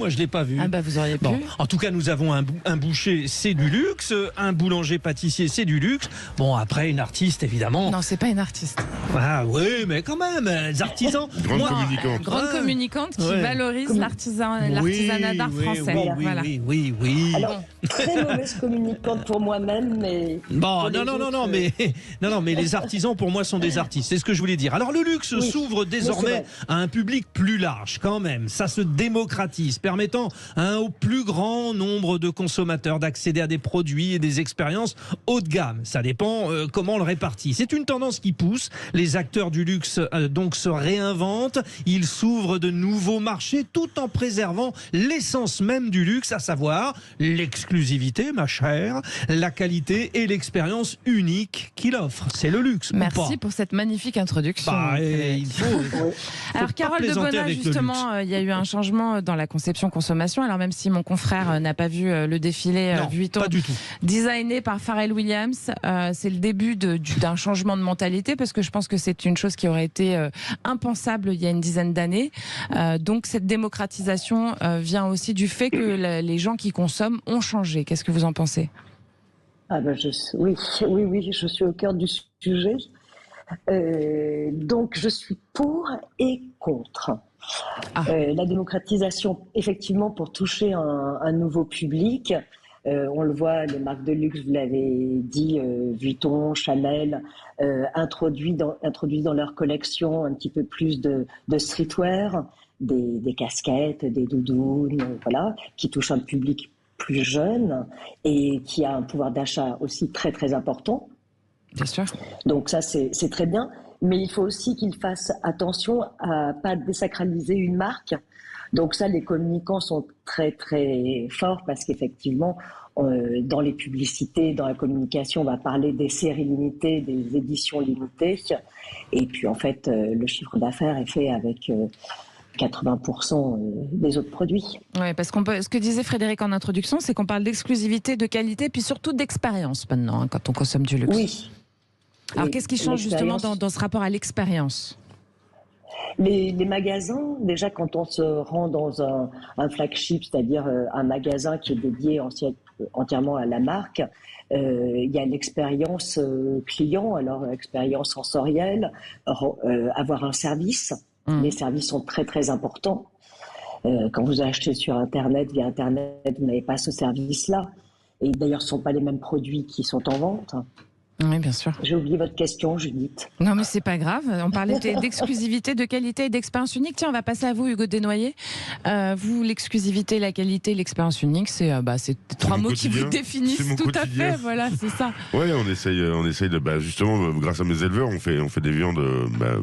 Ah bah vous auriez pu. Bon, en tout cas, nous avons un boucher, c'est du luxe. Un boulanger-pâtissier, c'est du luxe. Bon, après, une artiste, évidemment. Non, c'est pas une artiste. Ah oui, mais quand même, les artisans. Grande communicante qui valorise l'artisanat d'art français. Oui. Alors, très mauvaise communicante pour moi-même, mais... Bon, non, mais les artisans, pour moi, sont des artistes. C'est ce que je voulais dire. Alors, le luxe s'ouvre désormais à un public plus large, quand même. Ça se démocratise, permettant au plus grand nombre de consommateurs d'accéder à des produits et des expériences haut de gamme. Ça dépend comment on le répartit. C'est une tendance qui pousse. Les acteurs du luxe donc se réinventent. Ils s'ouvrent de nouveaux marchés tout en préservant l'essence même du luxe, à savoir l'exclusivité, ma chère, la qualité et l'expérience unique qu'il offre. C'est le luxe. Merci pour cette magnifique introduction. Il faut Alors, Carole Debona, justement, il y a eu un changement dans la conception-consommation. Alors, même si mon confrère n'a pas vu le défilé Vuitton, pas du tout, designé par Pharrell Williams, c'est le début d'un changement de mentalité, parce que je pense que c'est une chose qui aurait été impensable il y a une dizaine d'années. Donc, cette démocratisation vient aussi du fait que les gens qui consomment ont changé. Qu'est-ce que vous en pensez ? Oui, je suis au cœur du sujet. Donc, je suis pour et contre. La démocratisation, effectivement, pour toucher un nouveau public. On le voit, les marques de luxe, vous l'avez dit, Vuitton, Chanel, introduisent dans leur collection un petit peu plus de streetwear, des casquettes, des doudounes, voilà, qui touchent un public plus jeune et qui a un pouvoir d'achat aussi très très important. Bien sûr. Donc ça, c'est très bien. Mais il faut aussi qu'ils fassent attention à pas désacraliser une marque. Donc ça, les communicants sont très très forts, parce qu'effectivement, dans les publicités, dans la communication, on va parler des séries limitées, des éditions limitées. Et puis en fait, le chiffre d'affaires est fait avec 80% des autres produits. Oui, parce ce que disait Frédéric en introduction, c'est qu'on parle d'exclusivité, de qualité, puis surtout d'expérience maintenant, quand on consomme du luxe. Oui. Alors, qu'est-ce qui change justement dans ce rapport à l'expérience ? Les magasins, déjà, quand on se rend dans un flagship, c'est-à-dire un magasin qui est dédié entièrement à la marque, il y a l'expérience client, alors expérience sensorielle, avoir un service. Les services sont très très importants. Quand vous achetez sur Internet, via Internet, vous n'avez pas ce service-là. Et d'ailleurs, ce ne sont pas les mêmes produits qui sont en vente. Oui, bien sûr. J'ai oublié votre question, Judith. Non, mais c'est pas grave. On parlait d'exclusivité, de qualité et d'expérience unique. Tiens, on va passer à vous, Hugo Desnoyers. Vous, l'exclusivité, la qualité, l'expérience unique, c'est trois mots qui vous définissent tout à fait. Voilà, c'est ça. Ouais, on essaye de, justement, grâce à mes éleveurs, on fait des viandes,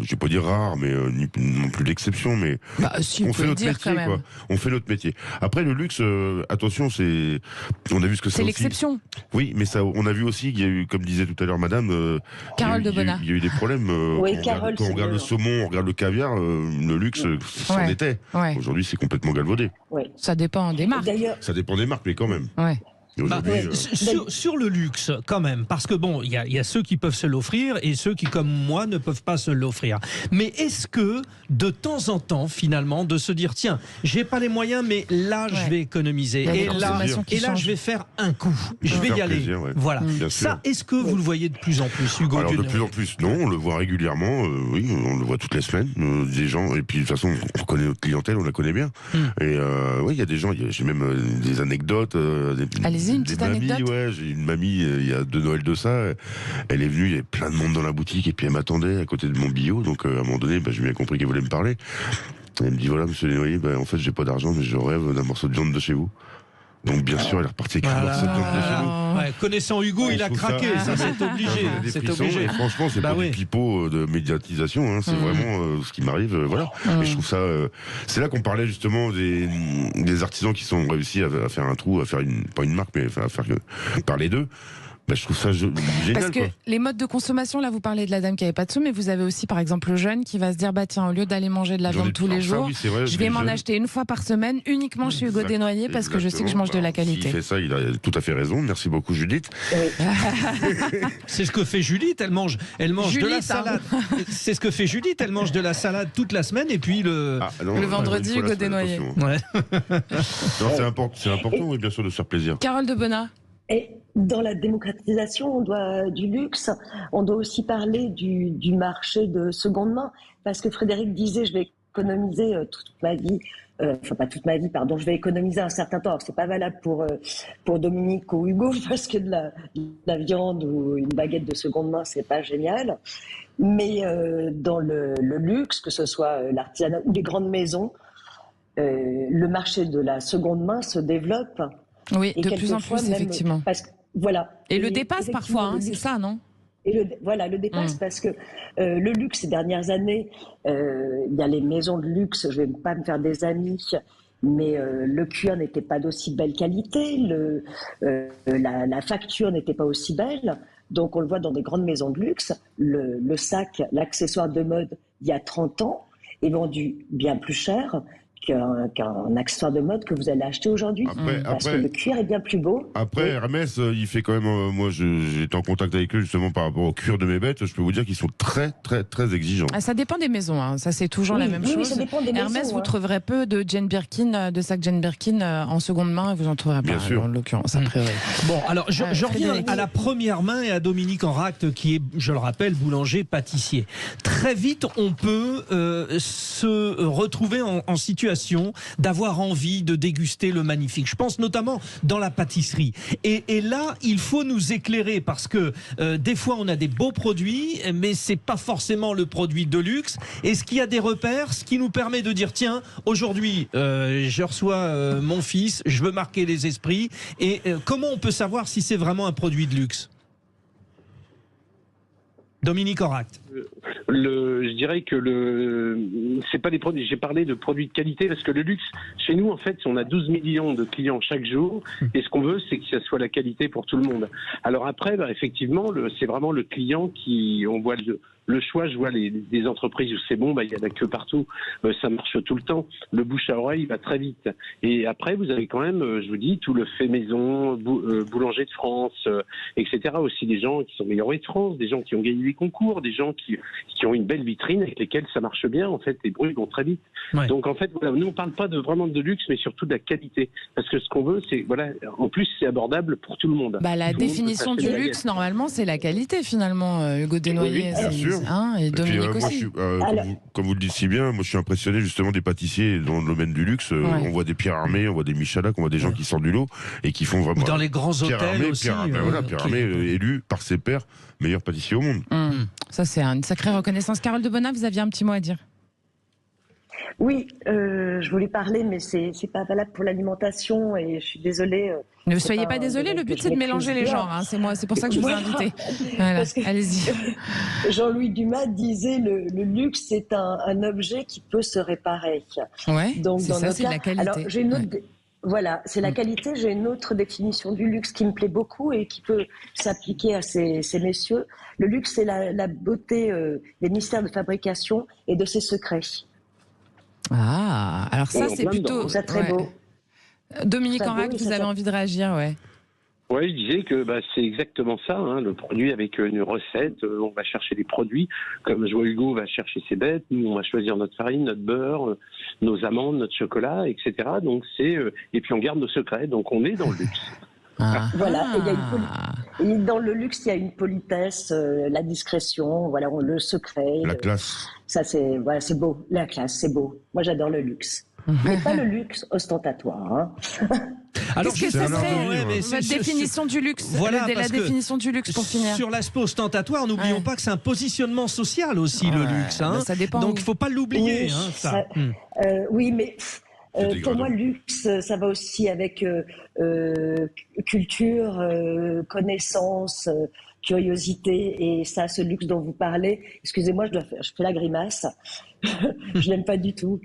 je vais pas dire rares, mais non plus d'exception, mais si, on fait notre métier, quoi. On fait notre métier. Après, le luxe, attention, on a vu ce que c'est. C'est l'exception. Oui, mais ça, on a vu aussi qu'il y a eu, comme disait tout à l'heure l'heure, madame. Carole de Bonnat. Il y a eu des problèmes. Quand on regarde le saumon, on regarde le caviar, le luxe, c'en était. Ouais. Aujourd'hui, c'est complètement galvaudé. Ouais. Ça dépend des marques. D'ailleurs, Ça dépend des marques, mais quand même. Ouais. Sur le luxe, quand même, parce que bon, il y a ceux qui peuvent se l'offrir et ceux qui, comme moi, ne peuvent pas se l'offrir. Mais est-ce que, de temps en temps, finalement, de se dire, tiens, j'ai pas les moyens, mais là, je vais économiser. Et là, je vais faire un coup. Je vais y aller. Plaisir, ouais. Voilà. Bien sûr. Ça, est-ce que vous le voyez de plus en plus, Hugo? Alors, de plus en plus, non, on le voit régulièrement, oui, on le voit toutes les semaines, des gens, et puis de toute façon, on connaît notre clientèle, on la connaît bien. Et oui, il y a des gens, j'ai même des anecdotes. Allez-y, une petite anecdote. Ouais, j'ai une mamie, il y a 2 Noëls de ça, elle est venue, il y avait plein de monde dans la boutique, et puis elle m'attendait à côté de mon bio, donc à un moment donné, j'ai bien compris qu'elle voulait me parler. Elle me dit, voilà, monsieur Desnoyers, en fait, j'ai pas d'argent, mais je rêve d'un morceau de viande de chez vous. Donc bien sûr, elle est repartie avec un morceau de viande de chez nous. Ouais, connaissant Hugo, il a craqué, ça c'est obligé. C'est obligé. Et franchement, c'est pas du pipeau de médiatisation, c'est vraiment ce qui m'arrive, voilà. Et je trouve ça, c'est là qu'on parlait justement des artisans qui sont réussis à faire un trou, à faire pas une marque, mais à faire parler d'eux. Je trouve ça génial. Parce que les modes de consommation, là vous parlez de la dame qui avait pas de sous, mais vous avez aussi par exemple le jeune qui va se dire, tiens, au lieu d'aller manger de la viande tous les jours, je vais m'en acheter une fois par semaine uniquement chez Hugo Desnoyers parce que je sais que je mange de la qualité. S'il fait ça, il a tout à fait raison. Merci beaucoup Judith. C'est ce que fait Judith, elle mange Judith, de la salade. C'est ce que fait Judith, elle mange de la salade toute la semaine et puis le vendredi Hugo Desnoyers. C'est important, oui, bien sûr, de se faire plaisir. Carole de Bonnat. Et dans la démocratisation du luxe, on doit aussi parler du marché de seconde main. Parce que Frédéric disait, je vais économiser toute ma vie, enfin pas toute ma vie, pardon, je vais économiser un certain temps. Alors c'est pas valable pour Dominique ou Hugo, parce que de la viande ou une baguette de seconde main, c'est pas génial. Mais dans le luxe, que ce soit l'artisanat ou les grandes maisons, le marché de la seconde main se développe. Oui, de plus en plus, effectivement. Voilà. Et le dépasse parfois, c'est ça, non? Et le dépasse parce que le luxe, ces dernières années, il y a les maisons de luxe, je ne vais pas me faire des amis, mais le cuir n'était pas d'aussi belle qualité, la facture n'était pas aussi belle. Donc on le voit dans des grandes maisons de luxe, le sac, l'accessoire de mode il y a 30 ans est vendu bien plus cher qu'un accessoire de mode que vous allez acheter aujourd'hui. Parce que le cuir est bien plus beau. Après, Hermès, il fait quand même... moi, j'étais en contact avec eux justement par rapport au cuir de mes bêtes. Je peux vous dire qu'ils sont très, très, très exigeants. Ça dépend des maisons. Hein. Ça, c'est toujours la même chose. Ça dépend des Hermès, maisons, vous trouverez peu de Jane Birkin, de sacs Jane Birkin en seconde main. Vous en trouverez pas, en l'occurrence. Bon, alors, je reviens à la première main et à Dominique Enracte, qui est, je le rappelle, boulanger-pâtissier. Très vite, on peut se retrouver en situation d'avoir envie de déguster le magnifique. Je pense notamment dans la pâtisserie. Et là, il faut nous éclairer parce que des fois, on a des beaux produits, mais c'est pas forcément le produit de luxe. Est-ce qu'il y a des repères, ce qui nous permet de dire, tiens, aujourd'hui, je reçois mon fils, je veux marquer les esprits. Et comment on peut savoir si c'est vraiment un produit de luxe ? Dominique Enracte. Je dirais que c'est pas des produits. J'ai parlé de produits de qualité parce que le luxe, chez nous, en fait, on a 12 millions de clients chaque jour et ce qu'on veut, c'est que ça soit la qualité pour tout le monde. Alors après, effectivement, c'est vraiment le client qui, on voit le choix. Je vois des entreprises où c'est bon, il y a la queue partout, ça marche tout le temps. Le bouche à oreille va très vite. Et après, vous avez quand même, je vous dis, tout le fait maison, boulanger de France, etc. Aussi des gens qui sont meilleurs de France, des gens qui ont gagné des concours, des gens qui ont une belle vitrine avec lesquels ça marche bien. En fait, les bruits vont très vite. Ouais. Donc en fait, voilà, nous on parle pas vraiment de luxe, mais surtout de la qualité. Parce que ce qu'on veut, c'est en plus c'est abordable pour tout le monde. La définition du luxe, normalement, c'est la qualité finalement. Hugo Desnoyers, bien sûr. Et Dominique aussi. Comme vous le dites si bien, moi je suis impressionné justement des pâtissiers dans le domaine du luxe. On voit des Pierre Armé, on voit des Michalak, on voit des gens qui sortent du lot et qui font vraiment. Dans les grands hôtels aussi. Pierre Armé élu par ses pairs meilleur pâtissier au monde. Ça c'est une sacrée reconnaissance. Carole de Bonnat, vous aviez un petit mot à dire. Oui, je voulais parler, mais c'est pas valable pour l'alimentation et je suis désolée. Ne soyez pas désolée, le but c'est de mélanger les genres. Hein. C'est pour ça que je vous ai invité. Voilà, allez-y. Jean-Louis Dumas disait le luxe c'est un objet qui peut se réparer. Ouais. Donc c'est de la qualité. Alors j'ai une autre. Voilà, c'est la qualité. J'ai une autre définition du luxe qui me plaît beaucoup et qui peut s'appliquer à ces messieurs. Le luxe, c'est la beauté des mystères de fabrication et de ses secrets. Ah, alors ça, c'est plutôt... C'est très beau. Dominique Enrac, vous avez envie de réagir, ouais. Oui, je disais que c'est exactement ça, hein, le produit avec une recette, on va chercher des produits, comme Joie Hugo va chercher ses bêtes, nous on va choisir notre farine, notre beurre, nos amandes, notre chocolat, etc. Donc et puis on garde nos secrets, donc on est dans le luxe. Voilà, et dans le luxe, il y a une politesse, la discrétion, voilà, le secret. La classe. Ça, c'est beau, la classe, c'est beau. Moi, j'adore le luxe. Mais pas le luxe ostentatoire. Hein. Alors, qu'est-ce que ça serait votre définition du luxe? Voilà, la définition du luxe pour finir. Sur l'aspect ostentatoire, n'oublions pas que c'est un positionnement social aussi, le luxe. Hein. Ça dépend. Donc, il ne faut pas l'oublier. Oui, mais pour moi, le luxe, ça va aussi avec culture, connaissance, curiosité. Et ça, ce luxe dont vous parlez, excusez-moi, je fais la grimace. Je l'aime pas du tout.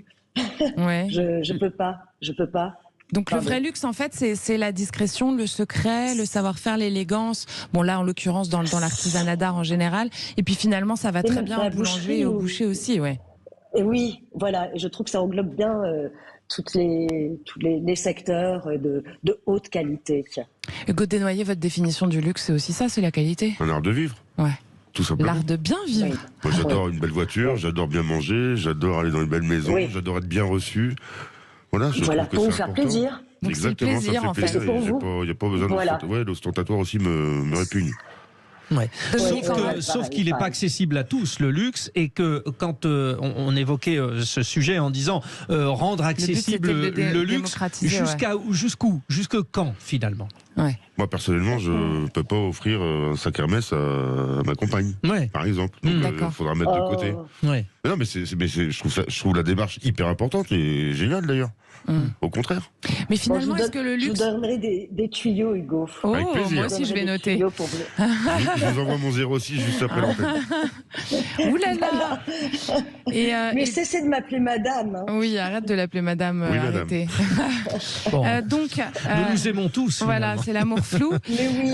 Ouais. Je peux pas. Donc le vrai luxe, en fait, c'est la discrétion, le secret, le savoir-faire, l'élégance. Bon, là, en l'occurrence, dans l'artisanat d'art en général. Et puis finalement, ça va très bien au boulanger et au boucher aussi, ouais. Et oui, voilà. Et je trouve que ça englobe bien tous les secteurs de haute qualité. Hugo Desnoyers, votre définition du luxe, c'est aussi ça, c'est la qualité. Un art de vivre. Ouais. Tout simplement. L'art de bien vivre. Oui. Moi, j'adore une belle voiture, j'adore bien manger, j'adore aller dans une belle maison, j'adore être bien reçu. Voilà, je trouve que pour vous c'est faire important. plaisir. Donc Exactement, c'est le plaisir, ça me fait plaisir. Il n'y a pas besoin de l'ostentatoire aussi me répugne. Ouais. Ouais, Sauf qu'il n'est pas accessible à tous, le luxe, et que quand on évoquait ce sujet en disant rendre accessible le luxe, jusqu'où, jusque quand finalement? Ouais. Moi personnellement, je ne peux pas offrir un sac Hermès à ma compagne, par exemple. Donc il faudra mettre de côté. Ouais. Non, mais je trouve la démarche hyper importante et géniale d'ailleurs. Au contraire. Mais finalement, est-ce que le luxe... Je vous donnerai des tuyaux, Hugo. Oh, avec plaisir. moi aussi, je vais noter. Je vous envoie mon 06 juste après l'antenne. Ouh là là. Mais cessez de m'appeler madame. Hein. Oui, arrête de l'appeler madame. Oui, arrêtez. Bon. Donc, nous aimons tous. Voilà, c'est l'amour flou. Mais oui,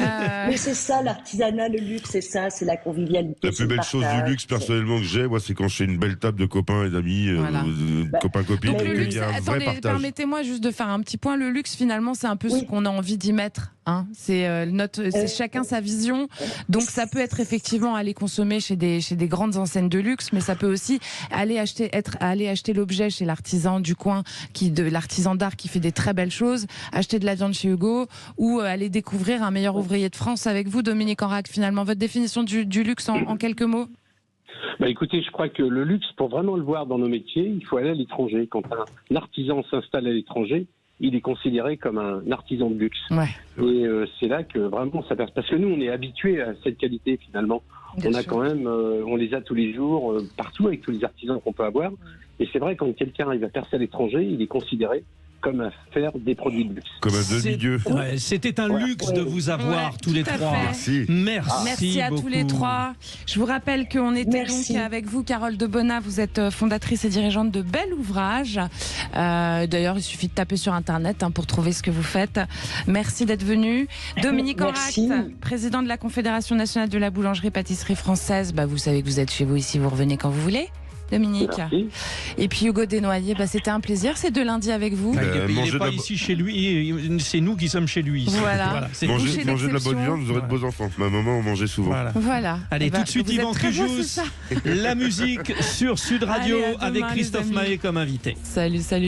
mais c'est ça l'artisanat, le luxe, c'est ça, c'est la convivialité. La plus belle chose du luxe personnellement que j'ai, c'est quand je fais une belle table de copains et d'amis, copains-copines. Donc le luxe, il y a un vrai partage. permettez-moi juste de faire un petit point. Le luxe, finalement, c'est un peu ce qu'on a envie d'y mettre. Hein. C'est chacun sa vision. Donc ça peut être effectivement aller consommer chez des grandes enseignes de luxe, mais ça peut aussi aller acheter l'objet chez l'artisan du coin, l'artisan d'art qui fait des très belles choses, acheter de la viande chez Hugo, ou aller découvrir un meilleur ouvrier de France avec vous, Dominique Enrac. Finalement, votre définition du luxe en quelques mots? Écoutez, je crois que le luxe, pour vraiment le voir dans nos métiers, il faut aller à l'étranger. Quand un artisan s'installe à l'étranger, il est considéré comme un artisan de luxe. Ouais. Et c'est là que vraiment ça passe. Parce que nous, on est habitués à cette qualité finalement. Bien sûr. Quand même, on les a tous les jours, partout, avec tous les artisans qu'on peut avoir. Et c'est vrai, quand quelqu'un arrive à percer à l'étranger, il est considéré comme à faire des produits de luxe. Comme un demi-dieu. Ouais, c'était un luxe de vous avoir tous les trois. Merci. Merci à beaucoup. tous les trois. Je vous rappelle qu'on était donc avec vous, Carole Debona. Vous êtes fondatrice et dirigeante de Bel Ouvrage. D'ailleurs, il suffit de taper sur Internet pour trouver ce que vous faites. Merci d'être venu. Dominique Enrac, président de la Confédération nationale de la boulangerie-pâtisserie française. Vous savez que vous êtes chez vous ici, vous revenez quand vous voulez. Dominique. Merci. Et puis Hugo Desnoyers, c'était un plaisir ces deux lundis avec vous. Il n'est pas ici chez lui, c'est nous qui sommes chez lui. Voilà. Mangez de la bonne viande, vous aurez de beaux enfants. Ma maman en mangeait souvent. Voilà. Allez, tout de suite Yvan Cujouz, la musique sur Sud Radio avec Christophe Maé comme invité. Salut.